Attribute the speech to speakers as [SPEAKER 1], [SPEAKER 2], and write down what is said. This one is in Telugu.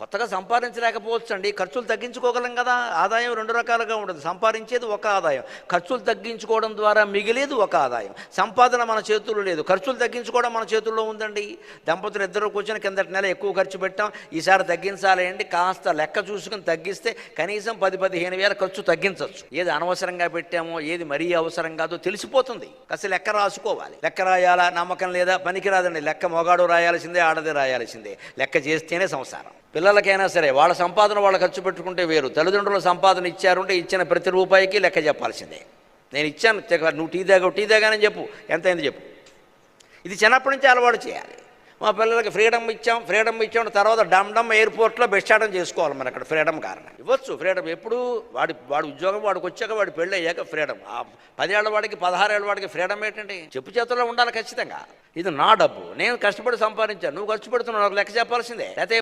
[SPEAKER 1] కొత్తగా సంపాదించలేకపోవచ్చు అండి, ఖర్చులు తగ్గించుకోగలం కదా. ఆదాయం రెండు రకాలుగా ఉండదు. సంపాదించేది ఒక ఆదాయం, ఖర్చులు తగ్గించుకోవడం ద్వారా మిగిలేది ఒక ఆదాయం. సంపాదన మన చేతుల్లో లేదు, ఖర్చులు తగ్గించుకోవడం మన చేతుల్లో ఉందండి. దంపతులు ఇద్దరు కూర్చొని కిందటి నెల ఎక్కువ ఖర్చు పెట్టాం, ఈసారి తగ్గించాలి అండి, కాస్త లెక్క చూసుకుని తగ్గిస్తే కనీసం 10-15 వేల ఖర్చు తగ్గించవచ్చు. ఏది అనవసరంగా పెట్టామో ఏది మరీ అవసరం కాదో తెలిసిపోతుంది. కాస్త లెక్క రాసుకోవాలి. లెక్క రాయాలా, నమ్మకం లేదా, పనికిరాదండి. లెక్క మొగాడు రాయాల్సిందే, ఆడది రాయాల్సిందే. లెక్క చేస్తేనే సంసారం. పిల్లలకైనా సరే వాళ్ళ సంపాదన వాళ్ళు ఖర్చు పెట్టుకుంటే వేరు, తల్లిదండ్రుల సంపాదన ఇచ్చారుంటే ఇచ్చిన ప్రతి రూపాయికి లెక్క చెప్పాల్సిందే. నేను ఇచ్చాను, నువ్వు టీ తాగానని చెప్పు, ఎంతైంది చెప్పు. ఇది చిన్నప్పటి నుంచి అలవాటు చేయాలి. మా పిల్లలకి ఫ్రీడమ్ ఇచ్చాం తర్వాత డమ్ ఎయిర్పోర్ట్లో బెస్టాటం చేసుకోవాలి. మరి అక్కడ ఫ్రీడమ్ కారణం ఇవ్వచ్చు. ఫ్రీడమ్ ఎప్పుడు వాడి ఉద్యోగం వాడికి వచ్చాక, వాడి పెళ్ళి అయ్యాక ఫ్రీడమ్. 10 ఏళ్ల వాడికి 16 ఏళ్ల వాడికి ఫ్రీడమ్ ఏంటంటే చెప్పు చేతుల్లో ఉండాలి ఖచ్చితంగా. ఇది నా డబ్బు, నేను కష్టపడి సంపాదించాను, నువ్వు ఖర్చు పెడుతున్నావు, నాకు లెక్క చెప్పాల్సిందే. లేకపోతే